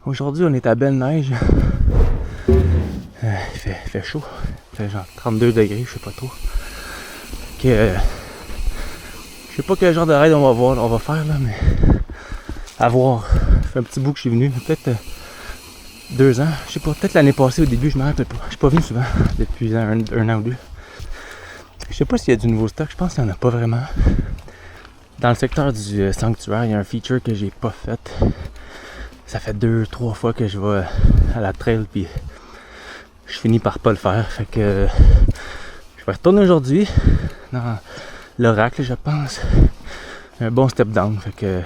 Aujourd'hui, on est à Belle Neige. Il fait chaud. Il fait genre 32 degrés, je sais pas trop. Je sais pas quel genre de ride on va faire là, mais à voir. Ça fait un petit bout que je suis venu, peut-être 2 ans. Je sais pas, peut-être l'année passée au début, je me rappelle pas. Je suis pas venu souvent, depuis un an ou deux. Je sais pas s'il y a du nouveau stock, je pense qu'il y en a pas vraiment. Dans le secteur du sanctuaire, il y a un feature que j'ai pas fait. Ça fait 2-3 fois que je vais à la trail puis je finis par pas le faire. Fait que je vais retourner aujourd'hui dans l'oracle, je pense. Un bon step down. Fait que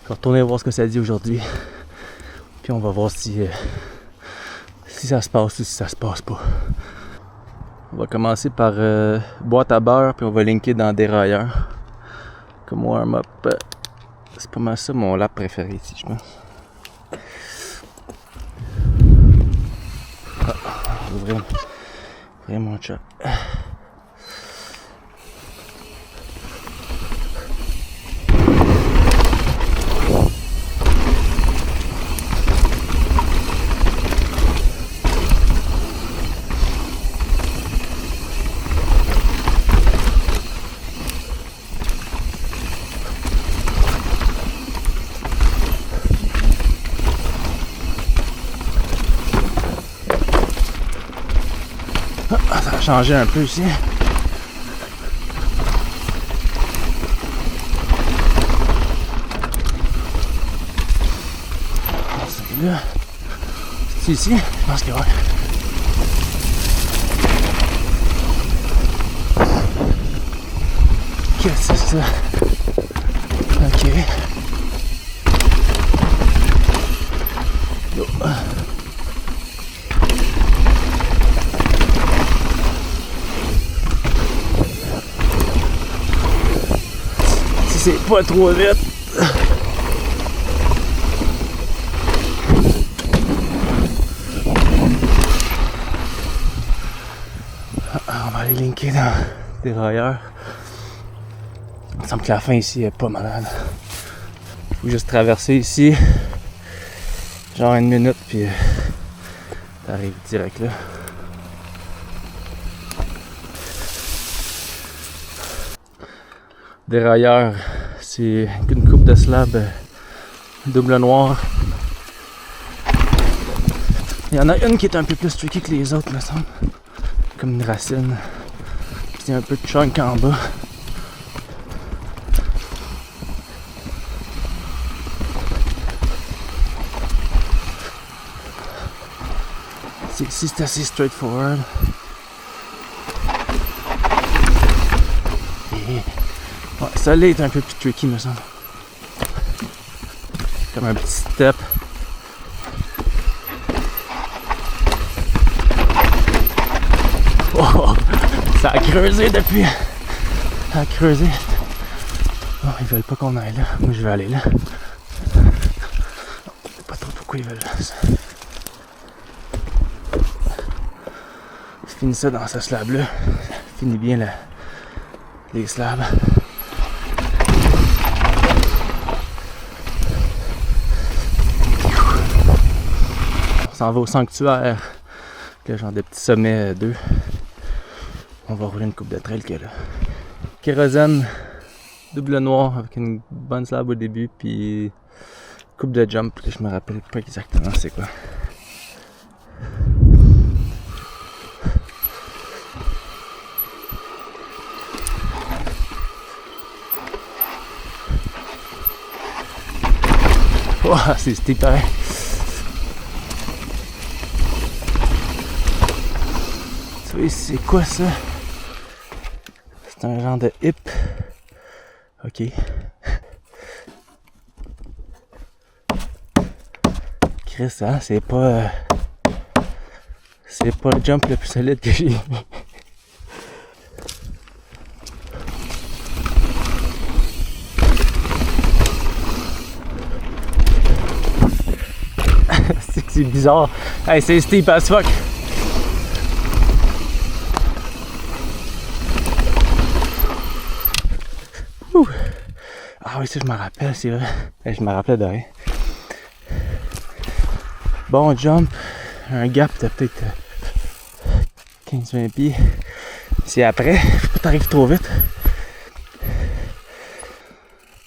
je vais retourner voir ce que ça dit aujourd'hui. Puis on va voir si ça se passe ou si ça se passe pas. On va commencer par boîte à beurre puis on va linker dans dérailleur. Comme warm-up. C'est pas mal ça mon lap préféré ici, je pense. Ouvrir mon chat. Ça a changé un peu ici. C'est là. C'est ici? Je pense que ouais. Qu'est-ce que c'est ça? Ok. Yo. C'est pas trop vite. On va aller linker dans des railleurs. Il me semble que la fin ici est pas malade. Faut juste traverser ici. Genre 1 minute puis t'arrives direct là. Dérailleur, c'est une coupe de slab double noir. Il y en a une qui est un peu plus tricky que les autres, me semble. Comme une racine. Puis il y a un peu de chunk en bas. Ici c'est assez straightforward. Ouais, ça là est un peu plus tricky, me semble. Comme un petit step. Oh, ça a creusé depuis. Ça a creusé. Oh, ils veulent pas qu'on aille là. Moi, je vais aller là. Je sais pas trop pourquoi ils veulent ça. Je finis ça dans ce slab là. Je finis bien les slabs. On s'en va au sanctuaire. Le genre de petit sommet 2. On va rouler une coupe de trail qu'il y a là. Kérosène, double noir avec une bonne slab au début, puis coupe de jump. Là, je me rappelle pas exactement c'est quoi. Oh, c'est steep pareil. Tu vois, c'est quoi ça? C'est un genre de hip. Ok. Chris, hein, c'est pas le jump le plus solide que j'ai vu. C'est bizarre. Hey, c'est steep as fuck. Ouh. Ah oui, ça je m'en rappelle, c'est vrai. Je me rappelais de rien. bon jump, un gap de peut-être 15-20 pieds. C'est après, faut pas t'arriver trop vite.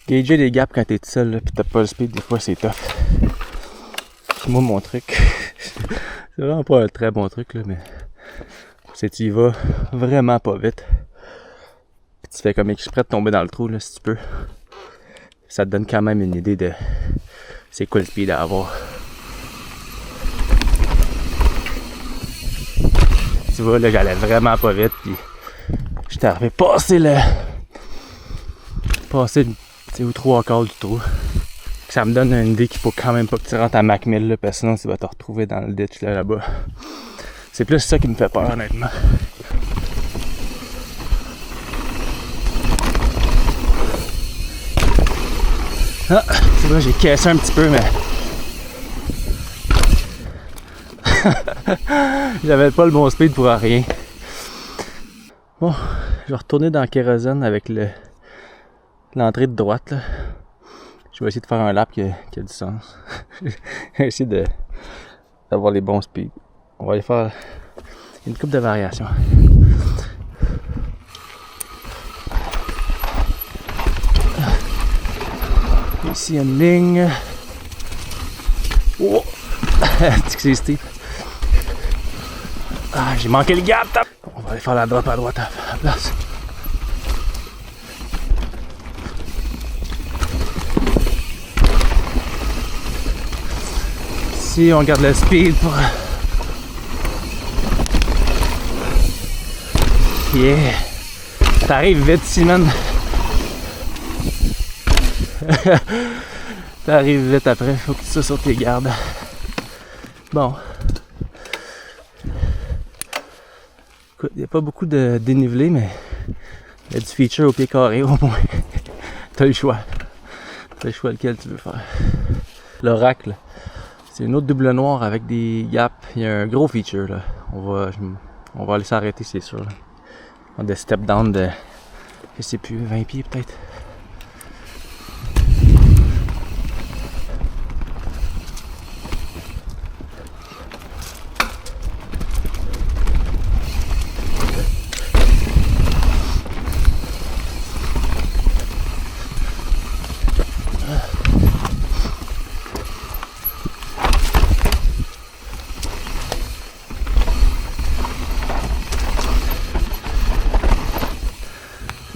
Gager les gaps quand t'es tout seul là, pis t'as pas le speed, des fois c'est tough. Moi mon truc, c'est vraiment pas un très bon truc là, mais c'est tu y vas vraiment pas vite. Pis tu fais comme exprès de tomber dans le trou là si tu peux. Ça te donne quand même une idée de c'est quoi le speed à avoir. Tu vois là, j'allais vraiment pas vite puis j'étais arrivé passer aux 3/4 du trou. Ça me donne une idée qu'il faut quand même pas que tu rentres à Mac 1000 là, parce que sinon tu vas te retrouver dans le ditch là-bas. C'est plus ça qui me fait peur honnêtement. Ah, tu vois, j'ai cassé un petit peu, mais j'avais pas le bon speed pour rien. Bon, je vais retourner dans Kérosène avec l'entrée de droite là. Je vais essayer de faire un lap qui a du sens. Je vais essayer d'avoir les bons speeds. On va aller faire une couple de variations. Ici, il y a une ligne. Oh! C'est steep. Ah, j'ai manqué le gap. On va aller faire la drop à droite à la place. Ici, on garde le speed pour... Yeah! T'arrives vite, Simon. T'arrives vite après, faut que tu sois sur tes gardes. Bon. Écoute, il n'y a pas beaucoup de dénivelé, mais il y a du feature au pied carré au moins. T'as le choix. T'as le choix lequel tu veux faire. L'Oracle, c'est une autre double noire avec des gaps. Il y a un gros feature là. On va aller s'arrêter, c'est sûr. Là. On a des step down de, je sais plus, 20 pieds peut-être.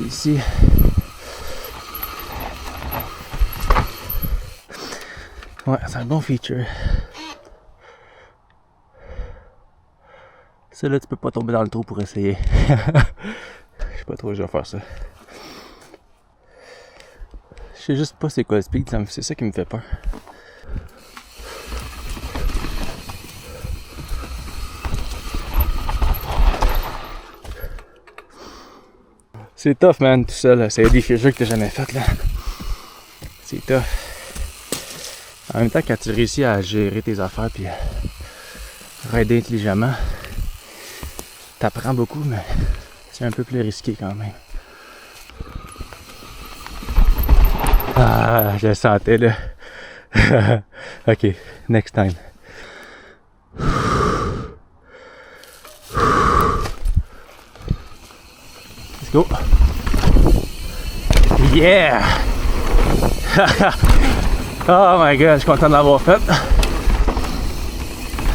Ici. Ouais, c'est un bon feature. Ça là, tu peux pas tomber dans le trou pour essayer. Je sais pas trop, je vais faire ça. Je sais juste pas c'est quoi le speed, c'est ça qui me fait peur. C'est tough, man, tout ça, là. C'est des features que t'as jamais faites, là. C'est tough. En même temps, quand tu réussis à gérer tes affaires puis à rider intelligemment, t'apprends beaucoup, mais c'est un peu plus risqué quand même. Ah, je le sentais, là. Ok, next time. Let's go. Yeah! Oh my god, je suis content de l'avoir fait.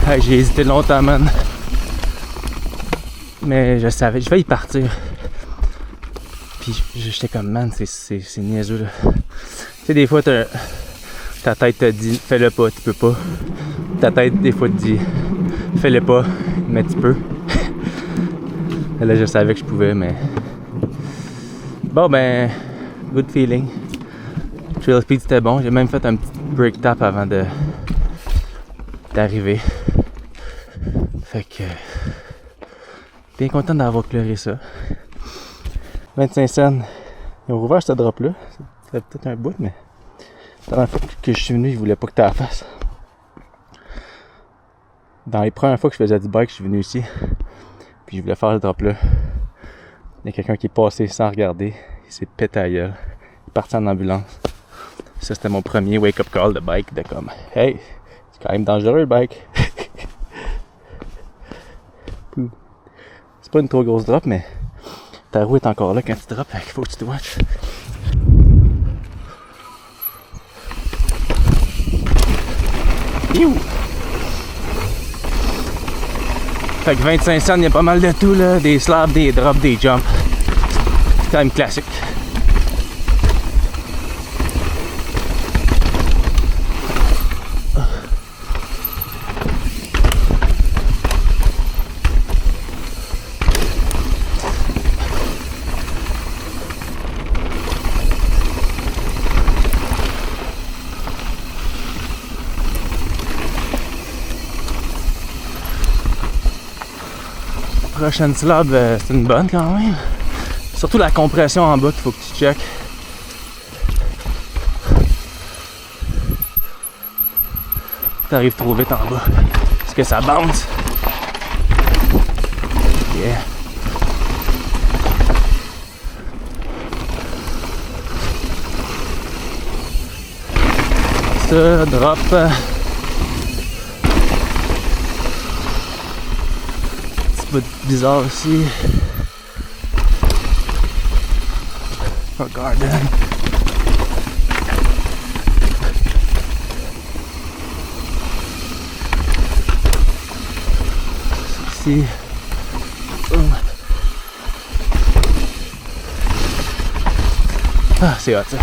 Hey, j'ai hésité longtemps, man. Mais je savais, je vais y partir. Puis j'étais comme, man, c'est niaiseux là. Tu sais, des fois, ta tête te dit, fais-le pas, tu peux pas. Ta tête, des fois, te dit, fais-le pas, mais tu peux. Et là, je savais que je pouvais, mais. Bon, ben, good feeling. Trail speed, c'était bon. J'ai même fait un petit break tap avant d'arriver. Fait que. Bien content d'avoir cleuré ça. 25 cents. Ils ont rouvert cette drop là. Ça fait peut-être un bout, mais la dernière fois que je suis venu, ils voulaient pas que tu la fasses. Dans les premières fois que je faisais du bike, je suis venu ici. Puis je voulais faire ce drop là. Il y a quelqu'un qui est passé sans regarder. Il s'est pété à gueule. Il est parti en ambulance. Ça, c'était mon premier wake-up call de bike. De comme, hey, C'est quand même dangereux le bike. C'est pas une trop grosse drop, mais ta roue est encore là quand tu drops, il faut que tu te watches. Youh! Fait que 25 cents, il y a pas mal de tout là, des slabs, des drops, des jumps. C'est quand même classique. Prochaine slab, c'est une bonne quand même. Surtout la compression en bas qu'il faut que tu checkes. T'arrives trop vite en bas. Parce que ça bounce. Yeah. Ça, drop. Peu bizarre aussi. Oh, garden. Ici. Ah, c'est hot ça.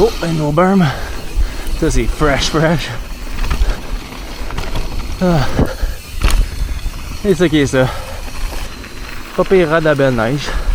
Oh, un no berm. Ça c'est fresh. Ah. Et ça qui est ça. Pas pire rade à belle neige.